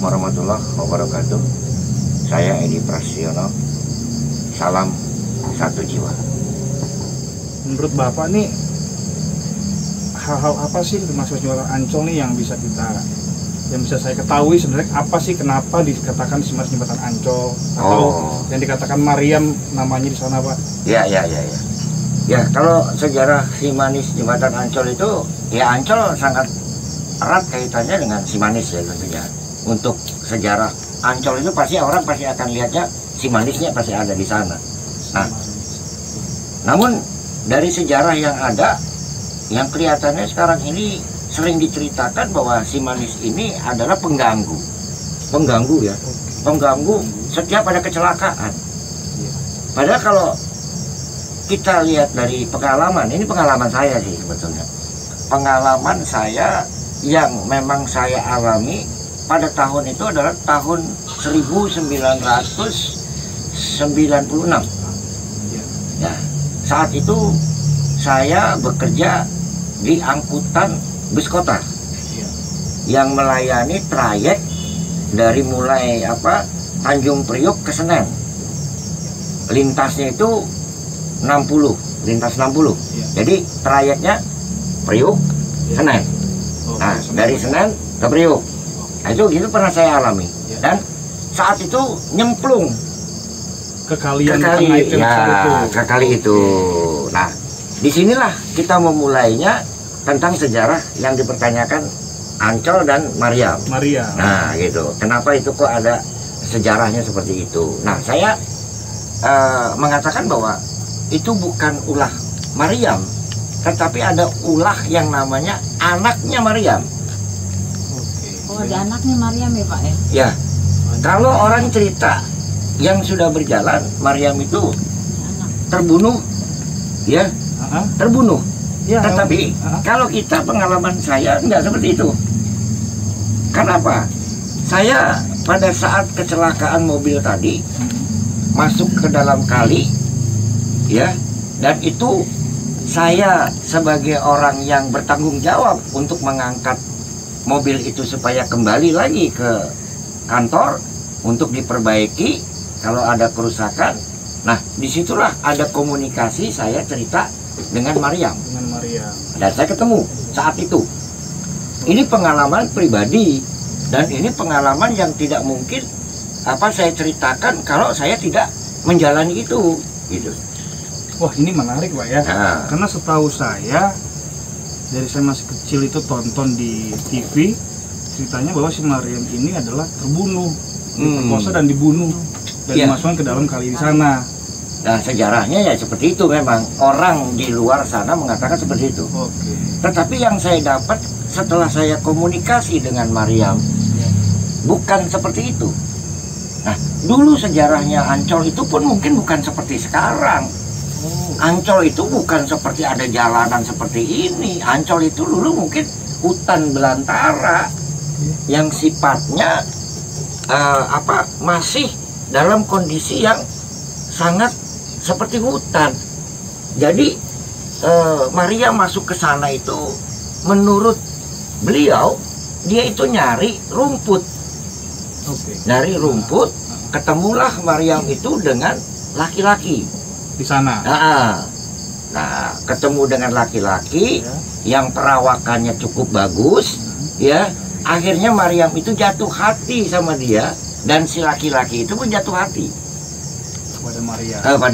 warahmatullahi wabarakatuh. Saya Edi Prasetyo. Salam satu jiwa. Menurut Bapak nih, hal-hal apa sih termasuk jembatan Ancol nih yang bisa saya ketahui sebenarnya apa sih kenapa dikatakan jembatan Ancol atau yang dikatakan Mariam namanya di sana, Pak? Ya, kalau sejarah Simanis jembatan Ancol itu, ya Ancol sangat erat kaitannya dengan Simanis ya tentunya. Untuk sejarah Ancol itu pasti orang pasti akan lihatnya Simanisnya pasti ada di sana. Nah, namun dari sejarah yang ada, yang kelihatannya sekarang ini sering diceritakan bahwa Simanis ini adalah pengganggu ya, pengganggu setiap ada kecelakaan. Padahal kalau kita lihat dari pengalaman, ini pengalaman saya sih sebetulnya, pengalaman saya yang memang saya alami pada tahun itu adalah tahun 1996. Ya, saat itu saya bekerja di angkutan bus kota yang melayani trayek dari mulai Tanjung Priok ke Senen. Lintasnya itu 60, lintas 60. Jadi trayeknya Priok Senen. Nah, dari Senen ke Priok. Nah, itu pernah saya alami. Dan saat itu nyemplung ke kali itu. Nah, disinilah kita memulainya tentang sejarah yang dipertanyakan Ancol dan Mariam. Nah, gitu. Kenapa itu kok ada sejarahnya seperti itu? Nah, saya mengatakan bahwa itu bukan ulah Mariam, tetapi ada ulah yang namanya anaknya Mariam. Oh, ada anaknya Mariam ya, Pak ya? Ya. Kalau orang cerita yang sudah berjalan, Mariam itu terbunuh, ya, terbunuh. Tetapi kalau kita pengalaman saya enggak seperti itu. Kenapa? Saya pada saat kecelakaan mobil tadi masuk ke dalam kali, ya, dan itu saya sebagai orang yang bertanggung jawab untuk mengangkat mobil itu supaya kembali lagi ke kantor untuk diperbaiki kalau ada kerusakan. Nah, disitulah ada komunikasi saya cerita dengan Mariam. Dan saya ketemu saat itu. Ini pengalaman pribadi dan ini pengalaman yang tidak mungkin saya ceritakan kalau saya tidak menjalani itu, gitu. Wah, ini menarik, Pak ya. Karena setahu saya dari saya masih kecil itu tonton di TV ceritanya bahwa si Mariam ini adalah terbunuh, diperkosa dan dibunuh dan dimasukkan ke dalam kali di sana. Nah, sejarahnya ya seperti itu memang. Orang di luar sana mengatakan seperti itu. Tetapi yang saya dapat setelah saya komunikasi dengan Mariam, bukan seperti itu. Nah, dulu sejarahnya Ancol itu pun mungkin bukan seperti sekarang. Ancol itu bukan seperti ada jalanan seperti ini. Ancol itu dulu mungkin hutan belantara yang sifatnya masih dalam kondisi yang sangat seperti hutan. Jadi Maria masuk ke sana itu menurut beliau dia itu nyari rumput. Nyari rumput, ketemulah Mariam itu dengan laki-laki di sana. Nah, ketemu dengan laki-laki yang perawakannya cukup bagus, ya. Akhirnya Mariam itu jatuh hati sama dia dan si laki-laki itu pun jatuh hati pada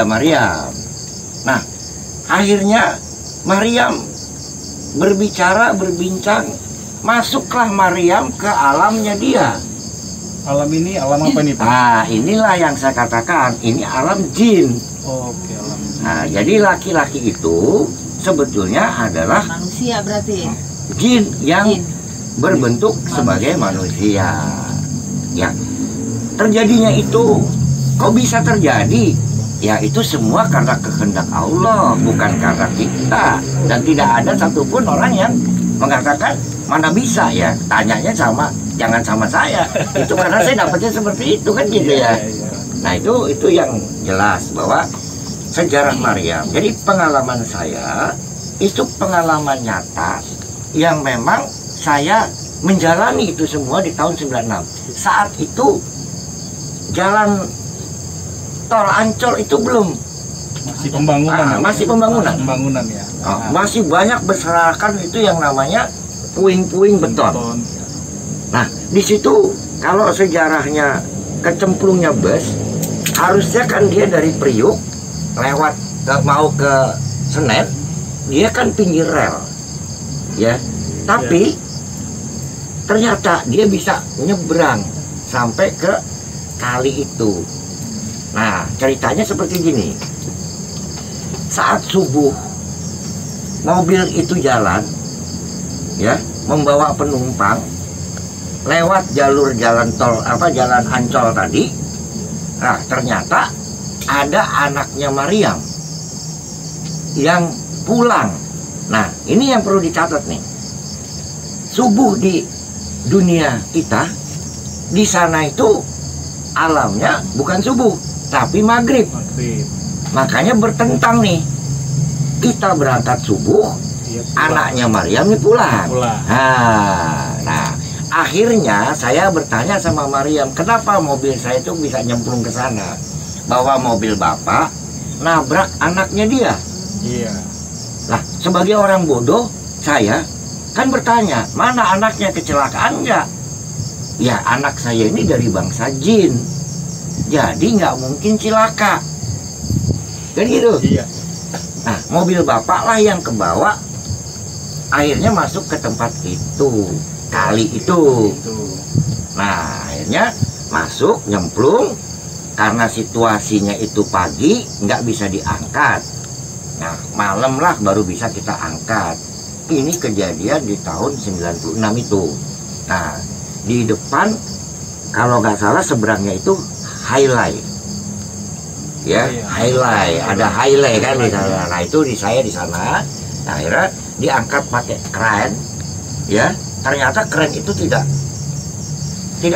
Mariam. Nah, akhirnya Mariam berbincang, masuklah Mariam ke alamnya dia. Alam ini alam apa nih, Pak? Nah, inilah yang saya katakan, ini alam jin. Alam jin. Nah, jadi laki-laki itu sebetulnya adalah manusia berarti. Jin yang berbentuk sebagai manusia. Ya, terjadinya itu kok bisa terjadi? Ya, itu semua karena kehendak Allah, bukan karena kita. Dan tidak ada satupun orang yang mengatakan mana bisa ya. Tanyanya jangan sama saya. Itu karena saya dapatnya seperti itu kan gitu ya. Nah, itu yang jelas bahwa sejarah Mariam. Jadi pengalaman saya itu pengalaman nyata yang memang saya menjalani itu semua di tahun 96. Saat itu jalan tol Ancol itu belum, masih pembangunan. Masih pembangunan. Pembangunan ya. Masih banyak berserakan itu yang namanya puing-puing beton. Nah, di situ kalau sejarahnya kecemplungnya bus, harusnya kan dia dari Priuk lewat mau ke Senen, dia kan pinggir rel, ya. Tapi ternyata dia bisa nyebrang sampai ke kali itu. Nah, ceritanya seperti gini. Saat subuh, mobil itu jalan, ya, membawa penumpang lewat jalur jalan tol jalan Ancol tadi. Nah, ternyata ada anaknya Mariam yang pulang. Nah, ini yang perlu dicatat nih. Subuh di dunia kita, di sana itu alamnya bukan subuh, tapi maghrib. Makanya bertentang nih. Kita berangkat subuh, anaknya Mariam nih pulang. Nah, akhirnya saya bertanya sama Mariam, kenapa mobil saya itu bisa nyemplung ke sana? Bahwa mobil bapak nabrak anaknya dia. Iya. Nah, sebagai orang bodoh, saya kan bertanya, mana anaknya kecelakaan nggak? Ya, anak saya ini dari bangsa jin, jadi nggak mungkin cilaka. Kan gitu? Iya. Nah, mobil bapak lah yang kebawa, akhirnya masuk ke tempat itu, kali itu. Nah, akhirnya masuk, nyemplung, karena situasinya itu pagi, nggak bisa diangkat. Nah, malam lah baru bisa kita angkat. Ini kejadian di tahun 96 itu. Nah, di depan, kalau nggak salah seberangnya itu highlight. Ya, highlight, ada highlight kan di sana. Nah, itu saya di sana. Nah, akhirnya diangkat pakai kren. Ya, ternyata kren itu tidak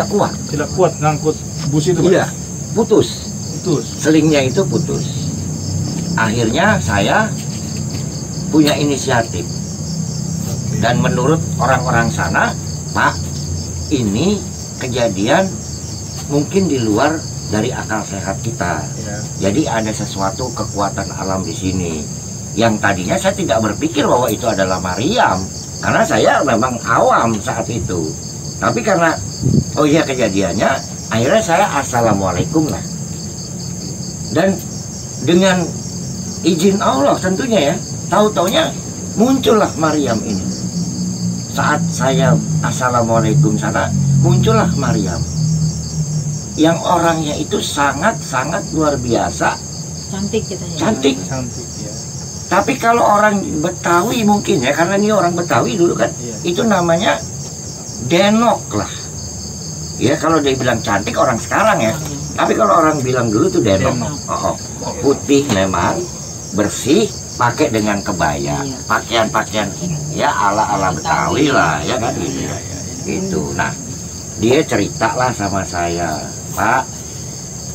kuat. Tidak kuat ngangkut bus itu, Pak? Iya, putus. Selingnya itu putus. Akhirnya saya punya inisiatif. Dan menurut orang-orang sana, Pak, ini kejadian mungkin di luar dari akal sehat kita. Jadi ada sesuatu kekuatan alam di sini. Yang tadinya saya tidak berpikir bahwa itu adalah Mariam, karena saya memang awam saat itu. Tapi karena kejadiannya, akhirnya saya assalamualaikum lah. Dan dengan izin Allah tentunya ya, tahu-taunya muncullah Mariam ini. Saat saya assalamualaikum sana, muncullah Mariam. Yang orangnya itu sangat-sangat luar biasa. Cantik gitu ya. Cantik ya. Tapi kalau orang Betawi mungkin ya, karena ini orang Betawi dulu kan, itu namanya denok lah. Ya, kalau dia bilang cantik orang sekarang ya. Tapi kalau orang bilang dulu tuh denok. Putih memang, bersih, pakai dengan kebaya, pakaian-pakaian ya ala-ala Betawi lah, ya kan gitu. Gitu. Nah, dia ceritalah sama saya, Pak,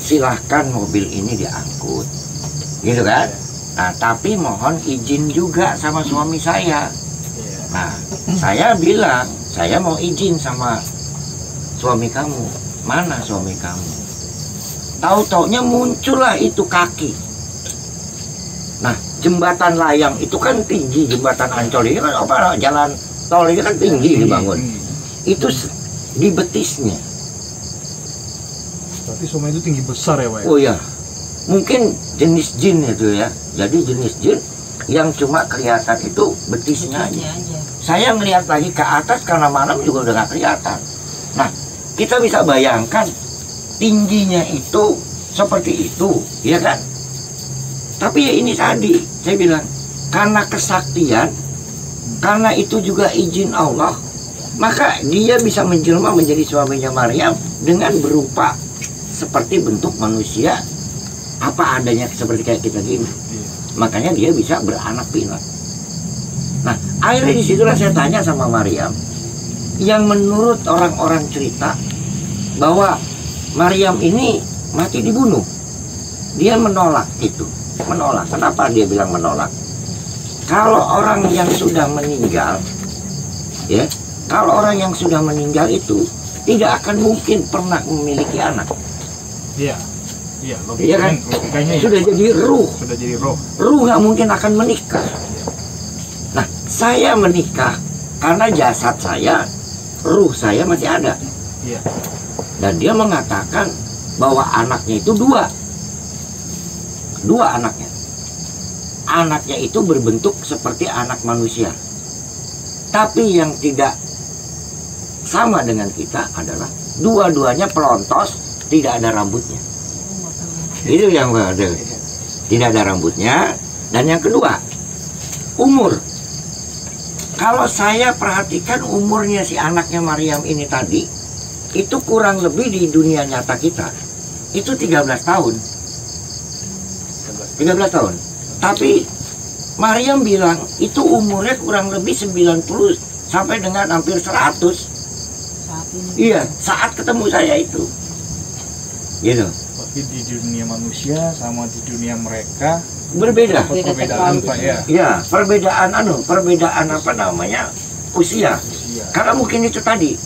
silahkan mobil ini diangkut, gitu kan? Nah, tapi mohon izin juga sama suami saya. Nah, saya bilang, saya mau izin sama suami kamu. Mana suami kamu? Tahu-taunya muncullah itu kaki. Nah, jembatan layang itu kan tinggi, jembatan Ancol ini kan jalan tol ini kan tinggi dibangun. Itu di betisnya. Berarti semua itu tinggi besar ya, Pak? Oh ya, mungkin jenis jin itu ya. Jadi jenis jin yang cuma kelihatan itu betisnya aja. Saya ngelihat lagi ke atas karena malam juga udah nggak kelihatan. Nah, kita bisa bayangkan tingginya itu seperti itu, ya kan? Tapi ya ini tadi saya bilang, karena kesaktian, karena itu juga izin Allah, maka dia bisa menjelma menjadi suaminya Mariam dengan berupa seperti bentuk manusia apa adanya, seperti kayak kita gini. Makanya dia bisa beranak pinak. Nah, akhirnya disitulah saya tanya sama Mariam, yang menurut orang-orang cerita bahwa Mariam ini mati dibunuh. Dia menolak itu. Menolak. Kenapa dia bilang menolak? Kalau orang yang sudah meninggal, ya, Kalau orang yang sudah meninggal itu tidak akan mungkin pernah memiliki anak. Iya, iya, Iya kan? logikanya ya. Sudah jadi ruh. Sudah jadi roh. Ruh nggak mungkin akan menikah. Nah, saya menikah karena jasad saya, ruh saya masih ada. Iya. Dan dia mengatakan bahwa anaknya itu dua anaknya. Anaknya itu berbentuk seperti anak manusia. Tapi yang tidak sama dengan kita adalah dua-duanya pelontos, tidak ada rambutnya. Itu yang ada. Tidak ada rambutnya. Dan yang kedua, umur. Kalau saya perhatikan umurnya si anaknya Maryam ini tadi, itu kurang lebih di dunia nyata kita itu 13 tahun. 13 tahun. Tapi Maryam bilang itu umurnya kurang lebih 90 sampai dengan hampir 100. Saat ini. Iya, saat ketemu saya itu. Gitu. Tapi di dunia manusia sama di dunia mereka Berbeda. perbedaan Pak ya. Iya, perbedaan apa namanya? Usia. Karena mungkin itu tadi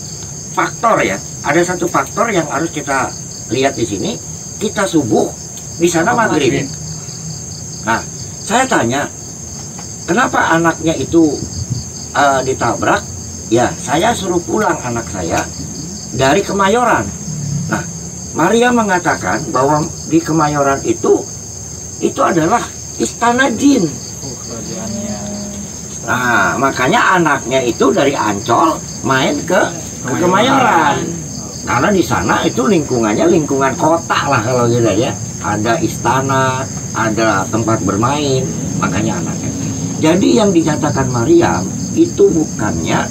faktor ya. Ada satu faktor yang harus kita lihat di sini. Kita subuh, di sana maghrib. Nah, saya tanya, kenapa anaknya itu ditabrak? Ya, saya suruh pulang anak saya dari Kemayoran. Nah, Maria mengatakan bahwa di Kemayoran itu adalah istana jin. Kerajaannya. Nah, makanya anaknya itu dari Ancol main ke Kemayoran. Karena di sana itu lingkungannya lingkungan kota lah kalau gitu ya. Ada istana, ada tempat bermain, makanya anaknya. Jadi yang dikatakan Maryam itu bukannya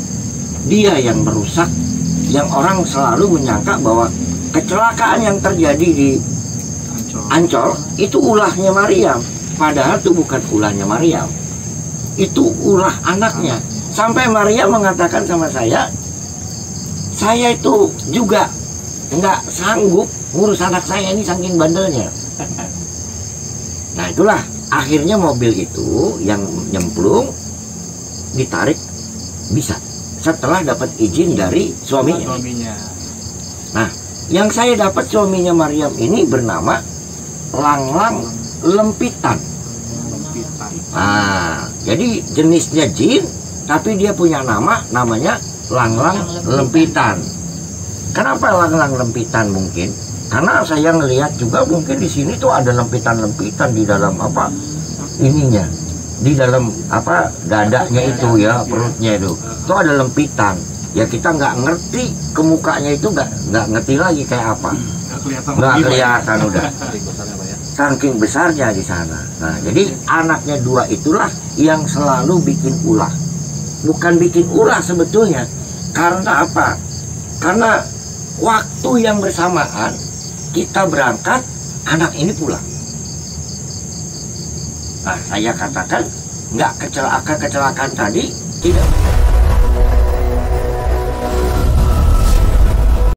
dia yang merusak, yang orang selalu menyangka bahwa kecelakaan yang terjadi di Ancol itu ulahnya Maryam. Padahal itu bukan ulahnya Maryam. Itu ulah anaknya. Sampai Maryam mengatakan sama saya itu juga nggak sanggup ngurus anak saya ini saking bandelnya. Nah itulah akhirnya mobil itu yang nyemplung ditarik bisa setelah dapat izin dari suaminya. Nah yang saya dapat suaminya Maryam ini bernama Langlang Lempitan. Nah jadi jenisnya jin tapi dia punya namanya Langlang Lempitan. Kenapa Langlang Lempitan mungkin? Karena saya ngelihat juga mungkin di sini tuh ada lempitan-lempitan di dalam apa ininya, di dalam apa dadanya itu ya, perutnya itu ada lempitan. Ya kita nggak ngerti ke mukanya itu nggak ngerti lagi kayak apa. Nggak kelihatan udah. Saking besarnya di sana. Nah jadi anaknya dua itulah yang selalu bikin ulah. Bukan bikin ulah sebetulnya. Karena apa? Karena waktu yang bersamaan kita berangkat, anak ini pulang. Nah, saya katakan nggak kecelakaan tadi tidak.